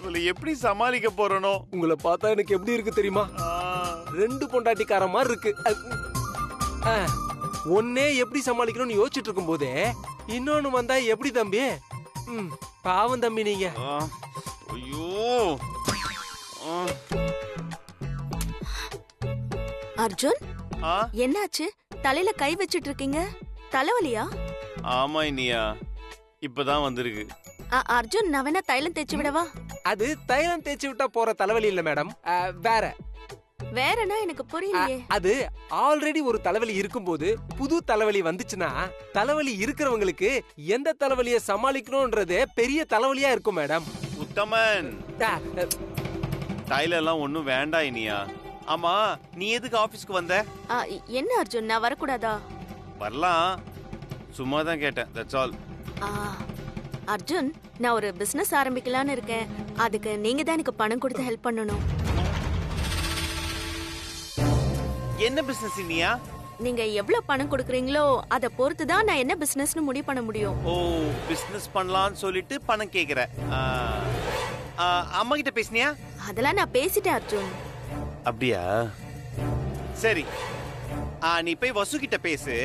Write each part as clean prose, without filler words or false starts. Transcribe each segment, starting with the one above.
இவளை எப்படி சமாளிக்க போறனோ? உங்களை பார்த்தா எனக்கு எப்படி இருக்கு தெரியுமா? ரெண்டு பொண்டாட்டிக்கார மாதிரி இருக்கு. ஒன்னே எப்படி சமாளிக்கணும்னு யோசிச்சுட்டு இருக்கும் போதே இன்னொன்னு வந்தா எப்படி தம்பி? பாவம் தம்பி நீங்க. ஐயோ அர்ஜுன், என்னாச்சு? தலையில கை வச்சிட்டு இருக்கீங்க, தலைவலியா? ஆமா இனியா, இப்பதான் வந்திருக்கு. அர்ஜுன், நான் வேணா தைலம் தேய்ச்சி விடவா? அது தைலம் தேய்ச்சி விட்டா போற தலைவலி இல்ல மேடம், வேற. வேறனா எனக்கு புரியலையே. அது ஆல்ரெடி ஒரு தலைவலி இருக்கும்போது புது தலைவலி வந்துச்சுன்னா தலைவலி இருக்கிறவங்களுக்கு எந்த தலைவலியை சமாளிக்கணும்ன்றது பெரிய தலைவலியா இருக்கும் மேடம். உத்தமன், தைலம் எல்லாம் ஒண்ணும் வேண்டாம் இனியா. ஆமா, நீ எதுக்கு ஆபீஸ்க்கு வந்த? என்ன அர்ஜுன், நான் வரக்கூடாதா? வரலாம், சும்மா தான் கேட்டேன், தட்ஸ் ஆல். அர்ஜுன், நான் ஒரு பிசினஸ் ஆரம்பிக்கலான்னு இருக்கேன். அதுக்கு நீங்க தான் எனக்கு பணம் கொடுத்து ஹெல்ப் பண்ணணும். என்ன பிசினஸ் இனியா? நீங்க எவ்வளவு பணம் கொடுக்கறீங்களோ அத பொறுத்து தான் நான் என்ன பிசினஸ்னு முடிவு பண்ண முடியும். ஓ, பிசினஸ் பண்ணலாம்னு சொல்லிட்டு பணம் கேக்குற. அம்மா கிட்ட பேசினியா? அதெல்லாம் நான் பேசிட்டேன் அர்ஜுன். அப்படியா? சரி, நீ போய் வசு கிட்ட பேசு.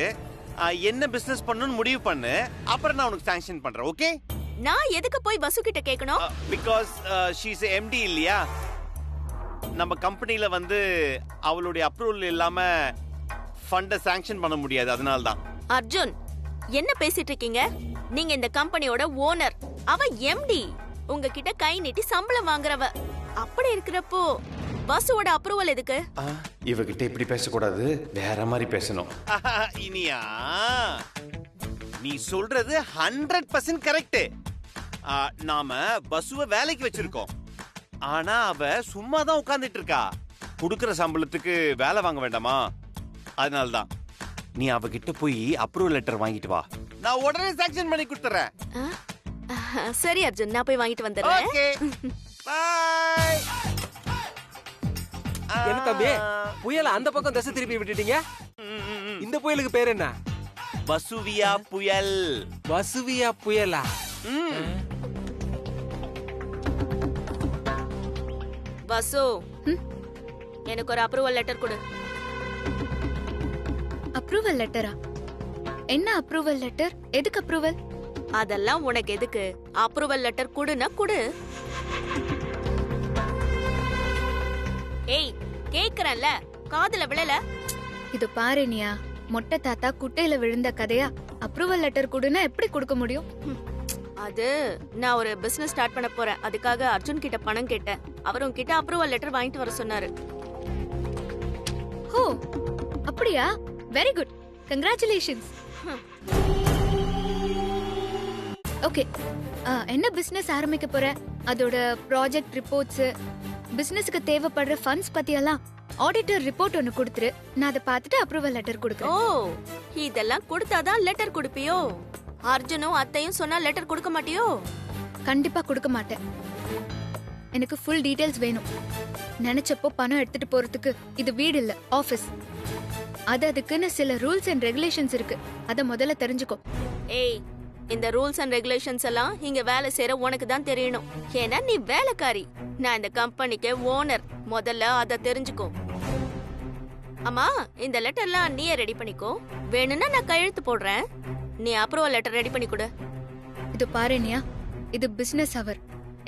என்ன பிசினஸ் பண்ணணும்னு முடிவு பண்ணு, அப்புறம் நான் உனக்கு சாங்ஷன் பண்றேன். ஓகே? நான் எதுக்கு போய் வசு கிட்ட கேட்கணும்? பிகாஸ் ஷீ இஸ் எம்டி இல்லையா? நம்ம கம்பெனில வந்து அவளுடைய அப்ரூவல் இல்லாம ஃபண்ட சாங்ஷன் பண்ண முடியாது, அதனால தான். அர்ஜுன், என்ன பேசிட்டு இருக்கீங்க? நீங்க இந்த கம்பெனியோட ஓனர், அவ எம்டி. உங்ககிட்ட கை நீட்டி சம்பளம் வாங்குறவ. அப்படி இருக்கிறப்போ வசுவோட அப்ரூவல் எதுக்கு? இவகிட்ட இப்படி பேசக்கூடாது, வேற மாதிரி பேசணும். இனியா, நீ சொல்றது 100% கரெக்ட். நாம வசுவை வேலைக்கு வச்சிருக்கோம், ஆனா அவ சும்மா தான் உட்கார்ந்துட்டு இருக்கா. குடுக்கற சம்பளத்துக்கு வேலை வாங்க வேண்டாமா? அதனாலதான் நீ அவகிட்ட போய் அப்ரூவல் லெட்டர் வாங்கிட்டு வா, நான் உடனே சாங்ஷன் பண்ணி கொடுத்துறேன். சரி அர்ஜுன், நான் போய் வாங்கிட்டு வந்துடுறேன். Okay, bye. என்ன தம்பி, புயல அந்த பக்கம் திசை திருப்பி விட்டுட்டீங்க? இந்த புயலுக்கு பேர் என்ன? வசுவியா புயல். வசுவியா புயலா? வசு, எனக்கு ஒரு அப்ரூவல் லெட்டர் கொடு. அப்ரூவல் லெட்டரா? என்ன அப்ரூவல் லெட்டர்? எதுக்கு அப்ரூவல்? அதெல்லாம் உனக்கு எதுக்கு? அப்ரூவல் லெட்டர் கொடுனா கொடு. ஏய், கேக்குறேன்ல, காதுல விழல? இது பாரு நியா, மொட்டை தாத்தா குட்டையில விழுந்த கதையா? அப்ரூவல் லெட்டர் கொடுனா எப்படி கொடுக்க முடியும்? அது நான் ஒரு பிசினஸ் ஸ்டார்ட் பண்ண போறேன், அதுக்காக அர்ஜுன் கிட்ட பணம் கேட்டேன். அவர் உன்கிட்ட அப்ரூவல் லெட்டர் வாங்கிட்டு வர சொன்னாரு. ஓ, அப்படியா? Very good, congratulations. ஓகே, என்ன பிசினஸ் ஆரம்பிக்க போற? அதோட ப்ராஜெக்ட் ரிப்போர்ட்ஸ், பிசினஸ்க்கு தேவைப்படுற ஃபண்ட்ஸ் பத்தி எல்லாம் ஆடிட்டர் ரிப்போர்ட் ஒன்னு கொடுத்துரு. நான் அதை பார்த்துட்டு அப்ரூவல் லெட்டர் கொடுக்கிறேன். ஓ, இதெல்லாம் கொடுத்தாதான் லெட்டர் கொடுப்பியோ? அர்ஜுனும் அத்தையும் சொன்னா லெட்டர் கொடுக்க மாட்டியோ? கண்டிப்பா கொடுக்க மாட்டேன். எனக்கு ஃபுல் டீடைல்ஸ் வேணும். நினைச்சப்போ பணம் எடுத்துட்டு போறதுக்கு இது வீடு இல்ல, ஆபீஸ். அதுக்குன்னு சில ரூல்ஸ் அண்ட் ரெகுலேஷன்ஸ் இருக்கு, அத முதல்ல தெரிஞ்சுக்கோ. ஏய், இந்த ரூல்ஸ் அண்ட் ரெகுலேஷன்ஸ் எல்லாம் இங்க வேலை செய்யற உனக்கு தான் தெரியணும். ஏன்னா நீ வேலைக்காரி, நான் இந்த கம்பெனிக்கு ஓனர். முதல்ல அத தெரிஞ்சுக்கோ. அம்மா, இந்த லெட்டர்லாம் நீயே ரெடி பண்ணிக்கோ. வேணும்னா நான் கையெழுத்து போடுறேன். நீ அப்ரூவல் லெட்டர் ரெடி பண்ணி கொடு. இது பாரு நியா, இது பிசினஸ் அவர்.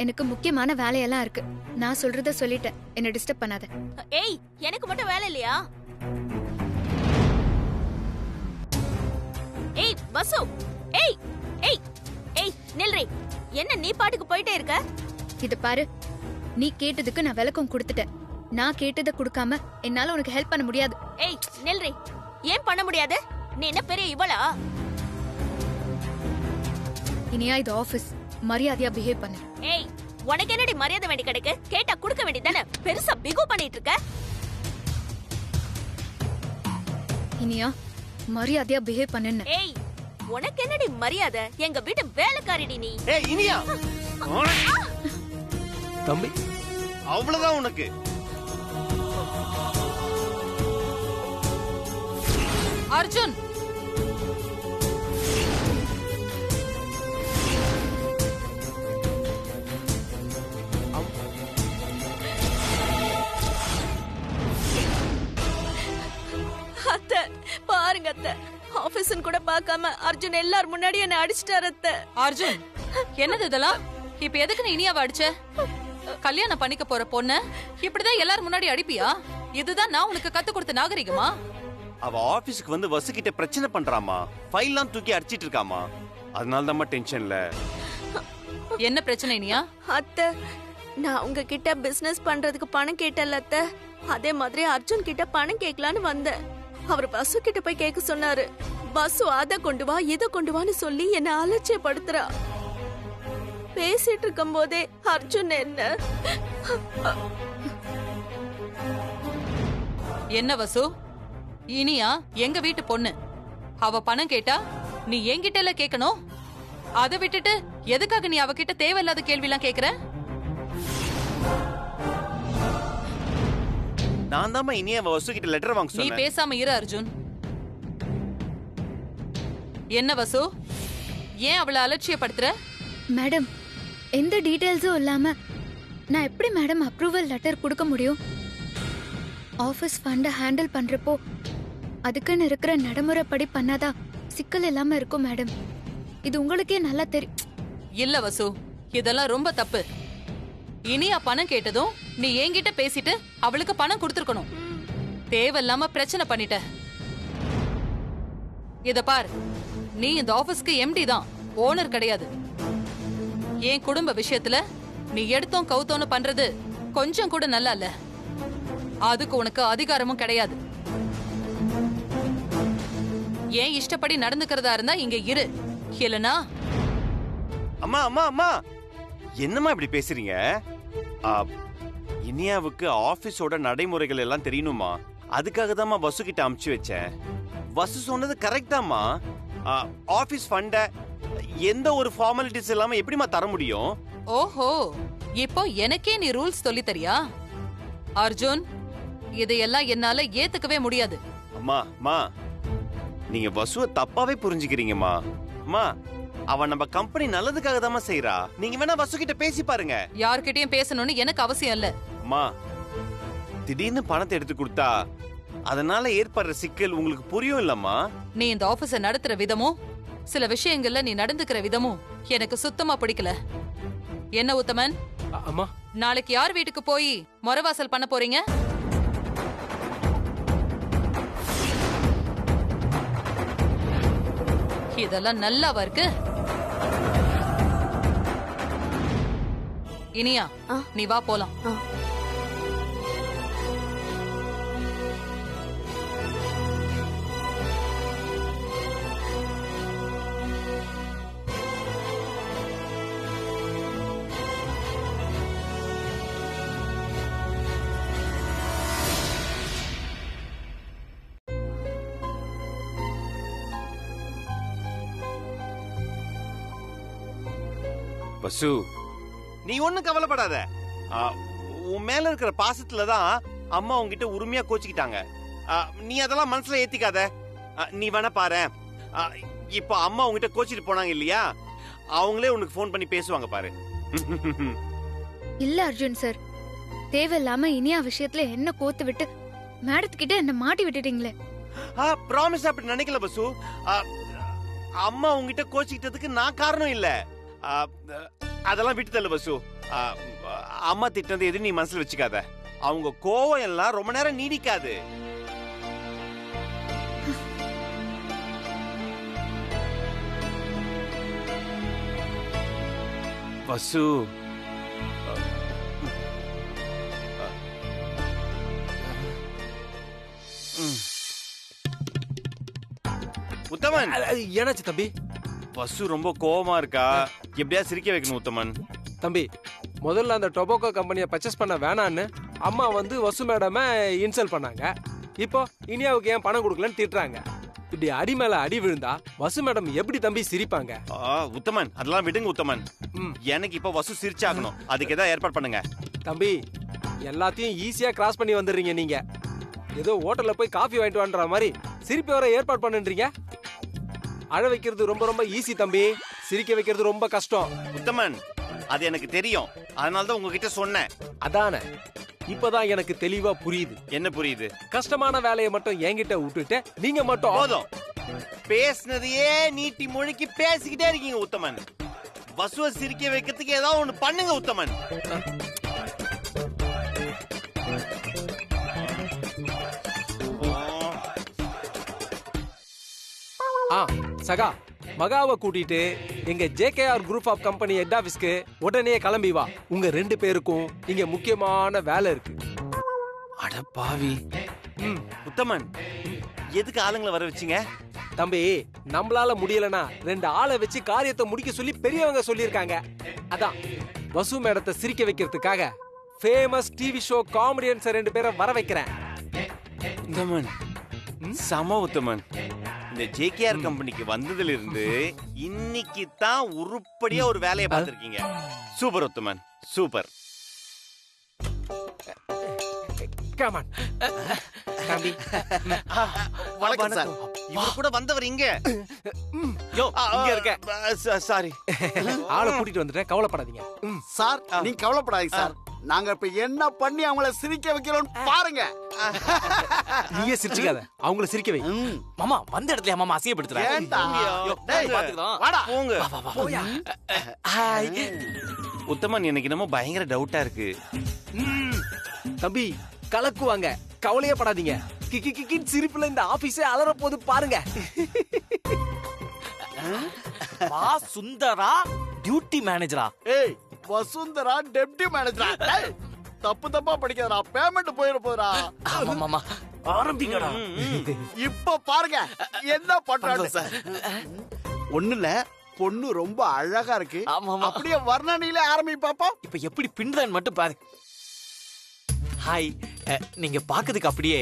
எனக்கு முக்கியமான வேலையெல்லாம் இருக்கு. நான் சொல்றத சொல்லிட்டேன், என்ன டிஸ்டர்ப் பண்ணாத. ஏய், எனக்கு மட்டும் வேலை இல்லையா? ஏய் வசு, ஏய் ஏய் ஏய் நில்றி. என்ன நீ பாட்டுக்கு போயிட்டே இருக்க? இது பாரு, நீ கேட்டதுக்கு நான் விளக்கம் கொடுத்துட்டேன். நான் கேட்டதை கொடுக்காம என்னால உனக்கு ஹெல்ப் பண்ண முடியாது. ஏய் நில்றி. ஏன் பண்ண முடியாது? நீ என்ன பெரிய இவளா? இனியா, இது ஆபீஸ், மரியாதையா பிஹேவ் பண்ணு. ஏய், உனக்கு என்னடி மரியாதை வேண்டி கிடக்கு? கேட்டா கொடுக்க வேண்டியதானே? பெருசா பிகு பண்ணிட்டு இருக்க. இனியா, மரியாதையா பிஹேவ் பண்ணுன்னு. ஏய், உனக்கு என்னடி மரியாதை? எங்க வீட்டு வேலைக்காரிடி நீ. ஏய் இனியா, தம்பி அவ்வளவுதான் உனக்கு. அர்ஜுன், ஆபீஸ்னு கூட பார்க்காம அர்ஜுன் எல்லார் முன்னாடி என்ன அடிச்சிட்டாரு அத்தை. அர்ஜுன், என்னது இதெல்லாம்? இப்ப எதுக்கு நீ இனியாவை அடிச்ச? கல்யாணம் பண்ணிக்க போற பொண்ணு இப்படிதான் எல்லாரும் முன்னாடி அடிப்பியா? இதுதான் நான் உனக்கு கத்து கொடுத்த நாகரிகமா? அவ ஆபீஸ்க்கு வந்து வசு கிட்ட பிரச்சனை பண்றாமா, ஃபைல்லாம் தூக்கி அடிச்சிட்டு இருக்காமா. அதனால தான் டென்ஷன்ல. என்ன பிரச்சனை இனியா? அத்தை, நான் உங்ககிட்ட பிசினஸ் பண்றதுக்கு பணம் கேட்டல அத்தை. அதே மாதிரி அர்ஜுன் கிட்ட பணம் கேட்கலான்னு வந்தேன். அவர் பசு கிட்ட போய் கேட்க சொன்னாரு. பசு அத கொண்டு வா இத கொண்டு வான்னு சொல்லி என்ன அலட்சியப்படுத்துறா. பேசிட்டு இருக்கும் போதே அர்ஜுன் என்ன வசு? இனியா எங்க வீட்டு பொண்ணு. அவ பணம் கேட்டா நீ என்கிட்ட கேட்கணும். அதை விட்டுட்டு எதுக்காக நீ அவகிட்ட தேவையில்லாத கேள்வி எல்லாம் கேக்குற? நான் தான் இனியா வசு கிட்ட லெட்டர் வாங்க நீ சொன்னேன். பேசாம இரு அர்ஜுன். என்ன வசு, ஏன் அவளை அலட்சியப்படுத்துற? மேடம், எந்த டீடைல்ஸும் இல்லாம நான் எப்படி மேடம் அப்ரூவல் லெட்டர் கொடுக்க முடியும்? ஆபீஸ் ஃபண்டை ஹேண்டில் பண்றப்போ அதுக்குன்னு இருக்கிற நடைமுறைப்படி பண்ணாதான் சிக்கல் இல்லாம இருக்கும் மேடம். இது உங்களுக்கே நல்லா தெரியும். இல்ல வசு, இதெல்லாம் ரொம்ப தப்பு. இனியா பணம் கேட்டதும் நீ என்கிட்ட பேசிட்டு அவளுக்கு பணம் கொடுத்துருக்கணும். தேவையில்லாம பிரச்சனை பண்ணிட்ட. இத பார், நீ இந்த ஆபீஸ்க்கு எம்டி தான், ஓனர் கிடையாது. என் குடும்ப விஷயத்துல நீ எடுத்தோம் கவுத்தோன்னு பண்றது கொஞ்சம் கூட நல்லா இல்ல. அதுக்கு உனக்கு அதிகாரமும் கிடையாது. ஏன் இஷ்டப்படி நடந்துக்கிறதா இருந்தா இங்க இரு, இல்லனா. அம்மா அம்மா அம்மா, என்னம்மா இப்படி பேசுறீங்க? இனியாவுக்கு ஆபீஸோட நடைமுறைகள் எல்லாம் தெரியணுமா, அதுக்காக தான் வசு கிட்ட அமுச்சு வச்சேன். வசு சொன்னது கரெக்ட் தான்மா. ஆபீஸ் ஃபண்ட எந்த ஒரு ஃபார்மாலிட்டிஸ் இல்லாம எப்படிமா தர முடியும்? ஓஹோ, இப்போ எனக்கே நீ ரூல்ஸ் சொல்லி தரியா? அர்ஜுன், இதையெல்லாம் என்னால ஏத்துக்கவே முடியாது. அம்மா, நீங்க வசுவை தப்பாவே புரிஞ்சுக்கிறீங்கம்மா. அம்மா, அவ நம்ம கம்பெனி நல்லதுக்காக தான் செய்யறா. நீங்க வேணா வசு கிட்ட பேசி பாருங்க. யார்கிட்டயும் பேசணும்னு எனக்கு அவசியம் இல்ல. அம்மா, திடீர்னு பணத்தை எடுத்து கொடுத்தா அதனால ஏற்படுற சிக்கல் உங்களுக்கு புரியும் இல்லம்மா? நீ இந்த ஆபீஸ நடத்துற விதமும் சில விஷயங்கள்ல நீ நடந்துக்கிற விதமும் எனக்கு சுத்தமா பிடிக்கல. என்ன உத்தமன், அம்மா, நாளைக்கு யார் வீட்டுக்கு போய் மொரவாசல் பண்ண போறீங்க? இதெல்லாம் நல்லாவா இருக்கு? இனியா, நீ வா போலாம். வசு, நீ ஒண்ணும் கவலைப்படாத. உன் மேல இருக்கிற பாசத்துலதான் அம்மா உன்கிட்ட உரிமையா கோச்சிக்கிட்டாங்க. நீ அதெல்லாம் மனசுல ஏத்திக்காத. நீ வேணா பாரு, இப்ப அம்மா உன்கிட்ட கோச்சிட்டு போனாங்க இல்லையா, அவங்களே உனக்கு போன் பண்ணி பேசுவாங்க பாரு. இல்ல அர்ஜுன் சார், தேவையில்லாம இனியா விஷயத்துல என்ன கோத்து விட்டு மேடத்துக்கிட்ட என்ன மாட்டி விட்டுட்டீங்களே. ப்ராமிஸ் அப்படி நினைக்கல வசு. அம்மா உன்கிட்ட கோச்சிக்கிட்டதுக்கு நான் காரணம் இல்ல. அதெல்லாம் விட்டு தள்ளு வசு. அம்மா திட்டினது எது நீ மனசுல வச்சுக்காத. அவங்க கோவம் எல்லாம் ரொம்ப நேரம் நீடிக்காது. வசு, உத்தமன், என்னாச்சு தம்பி? வசு ரொம்ப கோவமா இருக்கா, எப்படியா சிரிக்க வைக்கணும் உத்தமன். தம்பி, முதல்ல அந்த டொபாக்கோ கம்பெனியை பர்ச்சேஸ் பண்ண வேணான்னு அம்மா வந்து வசு மேடமை இன்சல்ட் பண்ணாங்க. இப்போ இனியாவுக்கு ஏன் பணம் கொடுக்கலன்னு திட்டுறாங்க. இப்படி அடி மேல அடி விழுந்தா வசு மேடம் எப்படி தம்பி சிரிப்பாங்க? உத்தமன், அதெல்லாம் விடுங்க உத்தமன். எனக்கு இப்ப வசு சிரிச்சாகணும். அதுக்கு ஏதாவது ஏற்பாடு பண்ணுங்க. தம்பி, எல்லாத்தையும் ஈஸியா கிராஸ் பண்ணி வந்துடுறீங்க நீங்க. ஏதோ ஹோட்டல்ல போய் காஃபி வாங்கிட்டு வான்ற மாதிரி சிரிப்பு வர ஏற்பாடு பண்ணுன்றீங்க. அழ வைக்கிறது ரொம்ப ரொம்ப ஈஸி தம்பி, சிரிக்க வைக்கிறது ரொம்ப கஷ்டம். உத்தமன், அது எனக்கு தெரியும். அதனாலதான் உங்ககிட்ட சொன்னேன். அதானே, இப்பதான் எனக்கு தெளிவா புரியுது. என்ன புரியுது? கஷ்டமான வேலையை மட்டும் என்கிட்ட விட்டுட்டு நீங்க மட்டும் போதும். பேசுனதையே நீட்டி முழுக்கி பேசிக்கிட்டே இருக்கீங்க உத்தமன். வசுவ சிரிக்க வைக்கிறதுக்கு ஏதாவது ஒண்ணு பண்ணுங்க உத்தமன். சகா, மகாவை கூட்டிட்டு எங்க JKR group of company head ஆபீஸ்க்கு உடனே கிளம்பி வா. உங்க 2 பேருக்கும் இங்க முக்கியமான வேலை இருக்கு. அட பாவி. உத்தமன், எதுக்கு ஆளுங்களை வர வச்சீங்க? தம்பி, நம்மளால முடியலனா 2 ஆளை வச்சு காரியத்தை முடிக்க சொல்லி பெரியவங்க சொல்லியிருக்காங்க. அதான் வசு மேடத்தை சிரிக்க வைக்கிறதுக்காக ஃபேமஸ் டிவி ஷோ காமெடியன்ஸ் 2 பேரை வர வைக்கிறேன். உத்தமன், சம உத்தமன். இந்த ஜேகேஆர் கம்பெனிக்கு வந்ததுல இருந்து இன்னைக்கு தான் உருப்படியா ஒரு வேலையை பார்த்திருக்கீங்க. சூப்பர் உத்தமன், சூப்பர். கமான் தம்பி. வணக்கம் சார். இவர் கூட வந்தவர் இங்க. யோ, இங்க இருக்க. சாரி. ஆளை கூட்டிட்டு வந்துட்டேன், கவலைப்படாதீங்க சார். நீங்க கவலைப்படாதீங்க சார். நாங்க இப்ப என்ன பண்ணி அவங்கள சிரிக்க வைக்கிறோம் பாருங்க. நீயே சிரிச்சுக்காத, அவங்கள சிரிக்க வை. மாமா வந்த இடத்துல மாமா அசிங்கப்படுத்துறாங்க. வாடா போங்க. போயா. உத்தமன், எனக்கு என்னமோ பயங்கர டவுட்டா இருக்கு. தம்பி, கலக்குவாங்க, கவலையே படாதீங்க. சிரிப்புல இந்த ஆபீஸே அலற போது பாருங்க. வா சுந்தரா டியூட்டி மேனேஜரா. ஏய், வசுந்தரா டெப்டி மேனேஜரா. தப்பு தப்பா படிக்காதடா, பேமெண்ட் போயிர போறா. ஆமா மாமா, ஆரம்பிங்கடா. இப்ப பாருங்க என்ன பண்றாங்க சார். ஒண்ணுல பொண்ணு ரொம்ப அழகா இருக்கு. அப்படியே வர்ணனையில ஆரம்பி பாப்போம். இப்ப எப்படி பின்றான்னு மட்டும் பாரு. ஹாய், நீங்க பாக்குறதுக்கு அப்படியே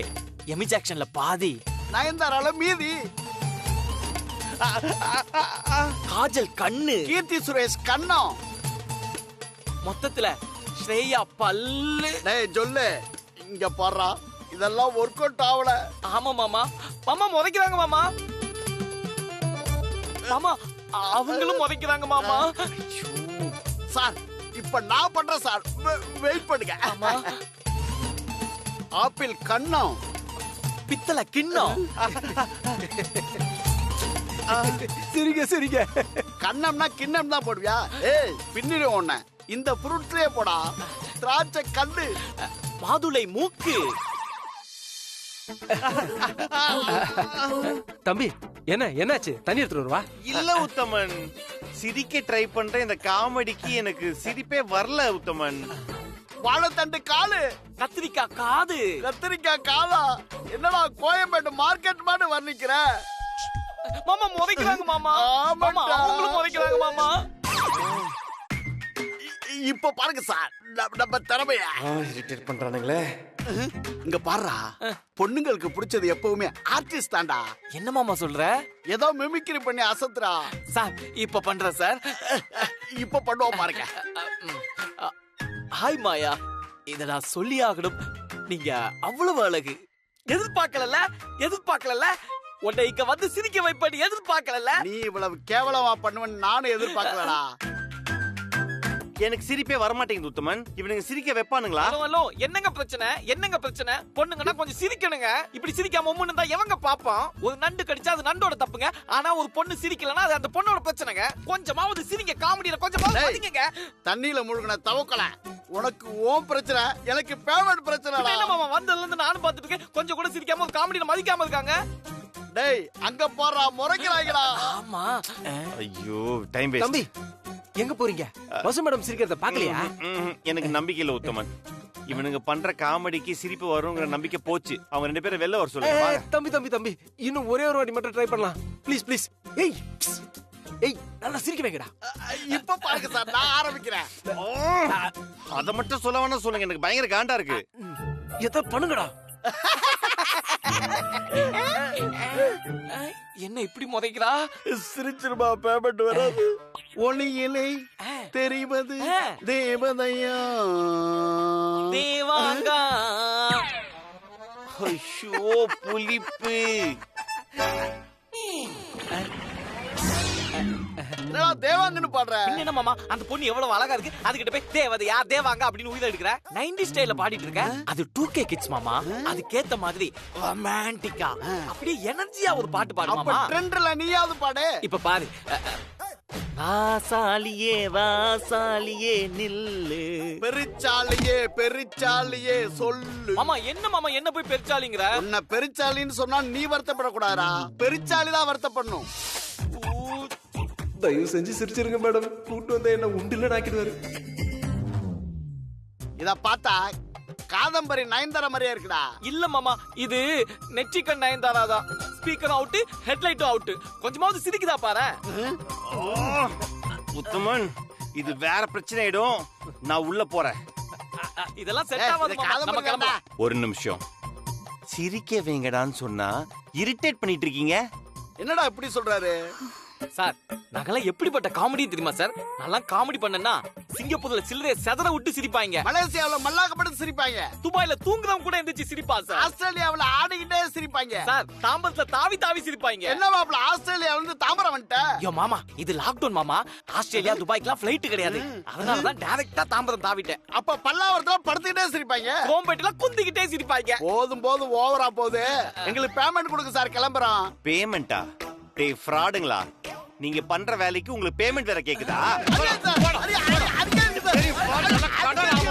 எமி ஜாக்சன்ல பாதி, நயன்தாரால மீதி, காஜல் கண்ணு, கீர்த்தி சுரேஷ் கண்ணம், மொத்தத்துல ஸ்ரேயா பல்லு. டேய் சொல்லு, இங்க பாருடா, இதெல்லாம் ஒர்க் அவுட் ஆவல. ஆமா மாமா. மாமா முறைக்கிறாங்க மாமா. மாமா அவங்களும் முறைக்கிறாங்க மாமா. சார், இப்ப நான் பண்றேன் சார். வெயிட் பண்ணுங்க. ஆமா. ஆப்பிள் கண்ணம், பித்தளை கிண்ணம். சிரிங்க சிரிங்க. கண்ணம்னா கிண்ணம் தான் போடுவியா? ஏய், பின்னிடு ஒண்ண. இந்த ஃப்ரூட்ஸ்லயே போடா. திராட்சை கண்ணு, மாதுளை மூக்கு. தம்பி, என்னாச்சு? தண்ணி எடுத்துட்டு வருவா. இல்ல உத்தமன், சிரிக்க ட்ரை பண்ற இந்த காமெடிக்கு எனக்கு சிரிப்பே வரல உத்தமன். வாழைத்தண்டு காலு, கத்திரிக்காய் காது, கத்திரிக்காய் காலா. என்னடா கோயம்பேடு மார்க்கெட் மாதிரி வர்ணிக்கிற? மாமா முறைக்கிறாங்க மாமா. மாமா அவங்களும் முறைக்கிறாங்க மாமா. இப்ப பாருங்க சார் நம்ம திறமைய. இரிட்டேட் பண்றானுங்களே. இங்க பாருடா, பொண்ணுங்களுக்கு பிடிச்சது எப்பவுமே ஆர்டிஸ்ட் தான்டா. என்ன மாமா சொல்ற? ஏதோ மிமிக்ரி பண்ணி அசத்துறா. சார் இப்ப பண்றேன் சார். இப்ப பண்ணுவோம் பாருங்க. ஹாய் மாயா, இத நான் சொல்லி ஆகணும். நீங்க அவ்வளவு அழகு. எதிர்பார்க்கல. உன்னை இங்க வந்து சிரிக்க வைப்பேன் எதிர்பார்க்கல. நீ இவ்வளவு கேவலமா பண்ணுவேன்னு நானும் எதிர்பார்க்கலடா. எனக்கு சிரிப்பே வரமாட்டேங்குது உத்தமன். இவனுங்க சிரிக்க வைப்பானுங்களா? என்னங்க பிரச்சனை? பொண்ணுங்கன்னா கொஞ்சம் சிரிக்கணுங்க. இப்படி சிரிக்காம உம்முன்னு இருந்தா எவங்க பாப்பான்? ஒரு நண்டு கடிச்சா அது நண்டோட தப்புங்க. ஆனா ஒரு பொண்ணு சிரிக்கலன்னா அது அந்த பொண்ணோட பிரச்சனைங்க. கொஞ்சமாவது சிரிங்க, காமெடியில கொஞ்சமாவது ஒதுங்குங்க. தண்ணியில முழுகின தவக்கல. உனக்கு ஓம் பிரச்சனை, எனக்கு பேமெண்ட் பிரச்சனை. என்ன மாமா, வந்ததுல இருந்து நானும் பாத்துட்டு இருக்கேன். கொஞ்சம் கூட சிரிக்காம ஒரு காமெடியில மதிக்காம இருக்காங்க. டேய், அங்க போறா, முறைக்கிறாங்கடா. ஆமா. ஐயோ, டைம் வேஸ்ட். தம்பி, எங்க போறீங்க? வசு மேடம் சிரிக்கிறத பாக்கலையா? எனக்கு நம்பிக்கை இல்ல உத்தமன். இவனுங்க பண்ற காமெடிக்கு சிரிப்பு வரும்ங்கிற நம்பிக்கை போச்சு. அவங்க 2 பேரும் வெளில வர சொல்லுங்க. தம்பி, இன்னும் ஒரே ஒரு வாட்டி மட்டும் ட்ரை பண்ணலாம். ப்ளீஸ். ஏய், நல்லா சிரிக்க வைங்கடா. இப்ப பாருங்க சார், நான் ஆரம்பிக்கிறேன். அத மட்டும் சொல்ல வேணா சொல்லுங்க, எனக்கு பயங்கர காண்டா இருக்கு. எத பண்ணுங்கடா. என்ன இப்படி முறைக்கிறா? சிரிச்சிருமா, பேமெண்ட் வராது. ஒளியிலே தெரிவது தேவதையா தேவாங்கா. ஐயோ, புலிப்பு. தேவாங்கன்னு பாட்டு பாடுற? என்ன மாமா அந்த பொண்ணு எவ்வளவு அழகா இருக்கு, அதுகிட்ட போய் தேவதையா தேவாங்க அப்படின்னு உயிரை எடுக்கிற. 90 ஸ்டைல்ல பாடிட்டு இருக்க. அது 2K கிட்ஸ் மாமா. அதுக்கேத்த மாதிரி ரொமான்டிக்கா அப்படியே எனர்ஜியா ஒரு பாட்டு பாடு அப்ப மாமா. ட்ரெண்ட்ல நீயாவது பாடு. இப்ப பாரு. வாசாலியே வாசாலியே நில்லு. பெரிச்சாலியே சொல்லு. மாமா என்ன மாமா என்ன போய் பெருச்சாலிங்கற? உன்னை பெரிச்சாலின்னு சொன்னா நீ வருத்தப்படக்கூடாதா, பெரிச்சாலி தான் வருத்தப்படணும். தயவு செஞ்சு சிரிச்சிருங்க மேடம், கூட்டு வந்த என்ன உண்டில்ல நாக்கிடுவாரு. இத பார்த்தா காதம்பரி நயன்தாரா மாதிரியா இருக்குடா. இல்ல மாமா, இது நெற்றிக்கண் நயன்தாராதான். ஸ்பீக்கர் அவுட், ஹெட்லைட்டும் அவுட். கொஞ்சமாவது சிரிக்குதா பாரு. உத்தமன், இது வேற பிரச்சனை ஆயிடும். நான் உள்ள போறேன். இதெல்லாம் செட் ஆகாது மாமா. நம்ம கிளம்பலாம். ஒரு நிமிஷம். சிரிக்க வைங்கடான்னு சொன்னா இரிட்டேட் பண்ணிட்டு இருக்கீங்க. என்னடா இப்படி சொல்றாரு? சார், நாங்கெல்லாம் எப்படிப்பட்ட காமெடி தெரியுமா சார்? நல்லா காமெடி பண்ணனா சிங்கப்பூர்ல சில்லறைய செதற விட்டு சிரிப்பாங்க. மலேசியாவுல மல்லாக்கப்பட்டு சிரிப்பாங்க. துபாய்ல தூங்குறவங்க கூட எந்திரிச்சு சிரிப்பா சார். ஆஸ்திரேலியாவுல ஆடிக்கிட்டே சிரிப்பாங்க. சார், தாம்பரத்துல தாவி தாவி சிரிப்பாங்க. என்ன மாப்ள ஆஸ்திரேலியால இருந்து தாம்பரம் வந்துட்ட? ஐயோ மாமா, இது லாக்டவுன் மாமா. ஆஸ்திரேலியா துபாய்க்குலாம் ஃளைட் கிடையாது. அதனாலதான் டைரக்டா தாம்பரம் தாவிட்டேன். அப்ப பல்லாவரத்துல படுத்துக்கிட்டே சிரிப்பாங்க. கோம்பேட்டில குந்திக்கிட்டே சிரிப்பாங்க. போதும் ஓவரா போகுது. எங்களுக்கு பேமெண்ட் கொடுங்க சார், கிளம்புறோம். பேமெண்டா? டேய் ஃப்ராடுங்களா, நீங்க பண்ற வேலைக்கு உங்களுக்கு பேமெண்ட் வேற கேக்குதா?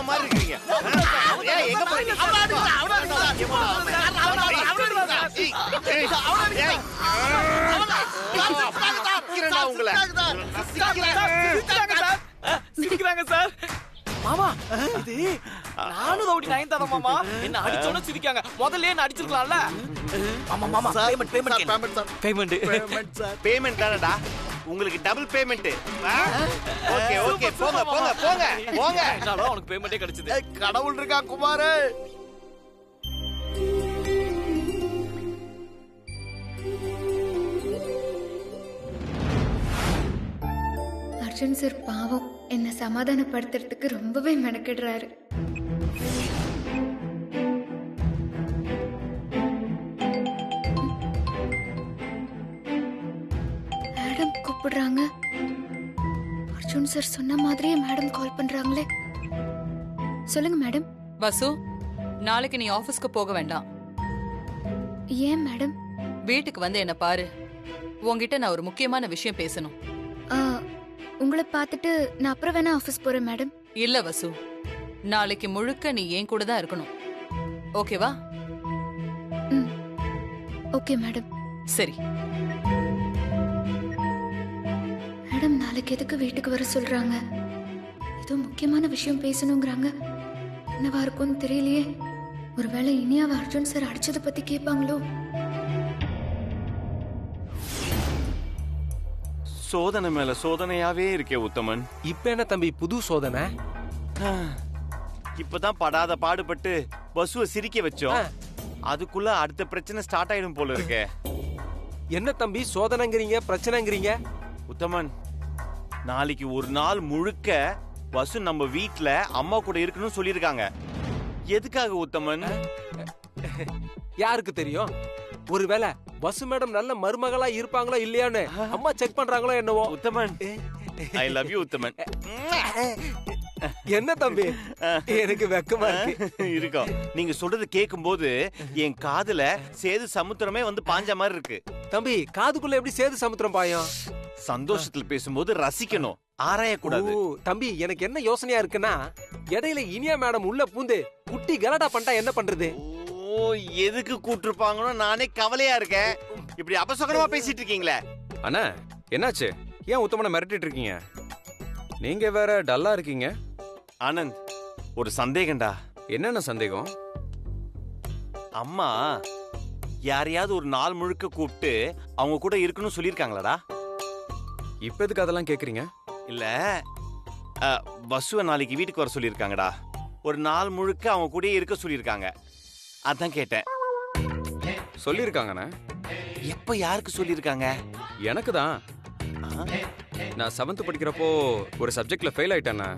மாதிரி இருக்கீங்க. ஏய், எங்க போறீங்க? உங்களை சிரிக்கிறாங்க சார். மாமா, இது நானும் ரவுடி நயன்தாரா மாமா. என்ன அடிச்சோன்னு சிரிக்காங்க. முதல்ல என்ன அடிச்சிருக்கலாம்ல. மாமா பேமெண்ட் பேமெண்ட் தானடா, உங்களுக்கு டபுள் பேமெண்ட். ஓகே போங்க போங்க போங்க போங்க. என்னால உனக்கு பேமெண்டே கிடைச்சது. கடவுள் இருக்கா குமாரு. அர்ஜுன் சார் பாவம் என்ன சமாதானப்படுத்துறதுக்கு ரொம்பவே மெனக்கிடுறாரு. மேடம் கூப்பிடுறாங்க. அர்ஜுன் சார் சொன்ன மாதிரியே மேடம் கால் பண்றாங்களே. சொல்லுங்க மேடம். வசு, நாளைக்கு நீ ஆபீஸ்க்கு போக வேண்டாம். ஏன் மேடம்? வீட்டுக்கு வந்து என்ன பாரு. உன்கிட்ட நான் ஒரு முக்கியமான விஷயம் பேசணும். உங்களை பார்த்துட்டு நான் அப்புறம் வேணா ஆபீஸ் போறேன் மேடம். இல்ல வசு, நாளைக்கு முழுக்க நீ ஏன் கூட தான் இருக்கணும். ஓகேவா? Okay madam. சரி மேடம், நாளைக்கு எதுக்கு வீட்டுக்கு வர சொல்றாங்க? ஏதோ முக்கியமான விஷயம் பேசணுங்கிறாங்க. என்னவா இருக்கும்னு தெரியலையே. ஒருவேளை இனியாவை அர்ஜுன் சார் அடிச்சதை பத்தி கேட்பாங்களோ? சோதனை மேல சோதனையாவே இருக்கே உத்தமன். இப்ப என்ன தம்பி புது சோதனை? இப்பதான் படாத பாடுபட்டு பசுவை சிரிக்க வச்சோம். அதுக்குள்ள அடுத்த பிரச்சனை ஸ்டார்ட் ஆயிடும் போல இருக்கே. என்ன தம்பி சோதனைங்கிறீங்க, பிரச்சனைங்கிறீங்க? உத்தமன், நாளைக்கு ஒரு நாள் முழுக்க பசு நம்ம வீட்ல அம்மா கூட இருக்கணும்னு சொல்லிருக்காங்க. எதுக்காக உத்தமன்? யாருக்கு தெரியும்? ஒருவேளை பசு மேடம் நல்ல மருமகளா இருப்பாங்களோ இல்லையான்னு அம்மா செக் பண்றாங்களோ என்னவோ. உத்தமன், ஐ லவ் யூ உத்தமன். என்ன தம்பி எனக்கு வெக்கமா இருக்கும். நீங்க சொல்றது கேட்கும்போது என் காதுல சேது சமுத்திரமே வந்து பாஞ்ச மாதிரி இருக்கு. தம்பி, காதுக்குள்ள எப்படி சேது சமுத்திரம் பாயும்? சந்தோஷத்துல பேசும்போது ரசிக்கணும், ஆராயக்கூடாது. தம்பி, எனக்கு என்ன யோசனையா இருக்குன்னா, இடையில இனியா மேடம் உள்ள பூந்து குட்டி கலாட்டா பண்ணிட்டா என்ன பண்றது? எதுக்கு கூட்டிருப்பாங்கன்னு நானே கவலையா இருக்கேன். இப்படி அபசகரமா பேசிட்டு இருக்கீங்களே. அண்ணா, என்னாச்சு? ஏன் உத்தமனை மிரட்டிட்டு இருக்கீங்க? நீங்க வேற டல்லா இருக்கீங்க. ஆனந்த், ஒரு சந்தேகம்டா. என்னென்ன சந்தேகம்? அம்மா யாரையாவது ஒரு நாள் முழுக்க கூப்பிட்டு அவங்க கூட இருக்கணும்னு சொல்லிருக்காங்களாடா? இப்ப எதுக்கு அதெல்லாம் கேக்குறீங்க? இல்ல, பசுவை நாளைக்கு வீட்டுக்கு வர சொல்லிருக்காங்கடா. ஒரு நாள் முழுக்க அவங்க கூட இருக்க சொல்லிருக்காங்க. அதான் கேட்டேன். சொல்லிருக்காங்கண்ணா. எப்ப யாருக்கு சொல்லிருக்காங்க? எனக்கு தான். நான் 7th படிக்கிறப்போ ஒரு சப்ஜெக்ட்ல ஃபெயில் ஆயிட்டேண்ணா.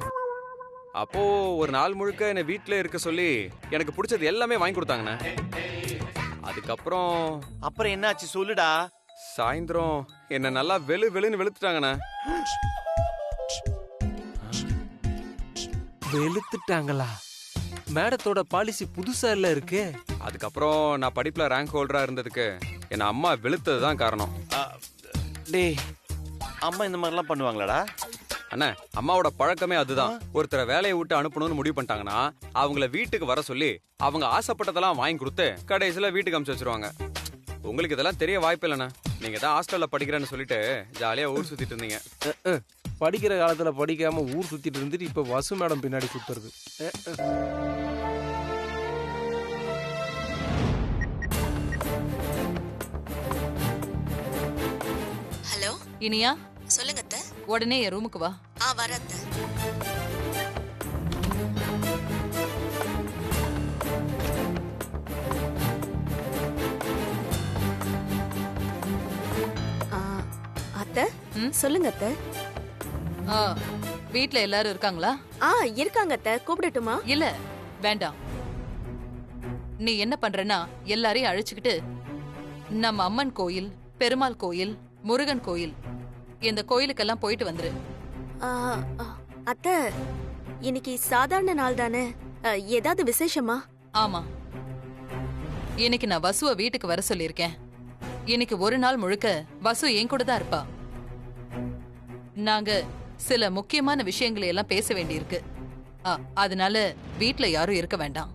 அப்போ ஒரு நாள் முழுக்க என்னை வீட்டில் இருக்க சொல்லி எனக்கு பிடிச்சது எல்லாமே வாங்கி கொடுத்தாங்கண்ணா. அப்புறம் என்னாச்சு சொல்லுடா. சாயந்தரம் என்ன நல்லா வெளுன்னு வெளுத்துட்டாங்கண்ணா. வெளுத்துட்டாங்களா? மேடத்தோட பாலிசி புதுசா இல்ல இருக்கு. அதுக்கப்புறம் நான் படிப்புல ரேங்க் ஹோல்டரா இருந்ததுக்கு என் அம்மா வெளுத்தது தான் காரணம். டேய், அம்மா இந்த மாதிரிலாம் பண்ணுவாங்களாடா? அண்ணா, அம்மாவோட பழக்கமே அதுதான். ஒருத்தரை வேலையை விட்டு அனுப்பணும்னு முடிவு பண்ணிட்டாங்கன்னா அவங்கள வீட்டுக்கு வர சொல்லி அவங்க ஆசைப்பட்டதெல்லாம் வாங்கி கொடுத்து கடைசியில வீட்டுக்கு அனுப்பிச்சு வச்சிருவாங்க. உங்களுக்கு இதெல்லாம் தெரிய வாய்ப்பு இல்லைண்ணா. நீங்க தான் ஹாஸ்டல்ல படிக்கிறேன்னு சொல்லிட்டு ஜாலியா ஊர் சுத்திட்டு இருந்தீங்க. படிக்கிற காலத்துல படிக்காம ஊர் சுத்திட்டு இருந்துட்டு இப்ப வசு மேடம் பின்னாடி சுத்துறது. ஹலோ, இனியா, சொல்லுங்க அத்தை. உடனே என் ரூமுக்கு வா. வர அத்தை. அத்தை, சொல்லுங்க அத்தை. வீட்ல எல்லாரும் இருக்காங்களா? இருக்காங்க அத்தை. கூப்பிடட்டுமா? இல்ல, வேண்டாம். நீ என்ன பண்றனா, எல்லாரையும் அழைச்சுக்கிட்டு நம்ம அம்மன் கோயில், பெருமாள் கோயில், முருகன் கோயில், இந்த கோயிலுக்கெல்லாம் போயிட்டு வந்துரு. அத்தை, இன்னைக்கு சாதாரண நாள் தானே, ஏதாவது விசேஷமா? ஆமா, இன்னைக்கு நான் வசுவ வீட்டுக்கு வர சொல்லியிருக்கேன். இன்னைக்கு ஒரு நாள் முழுக்க வசு என் கூட தான் இருப்பா. நாங்க சில முக்கியமான விஷயங்களை எல்லாம் பேச வேண்டியிருக்கு. அதனால வீட்ல யாரும் இருக்க வேண்டாம்.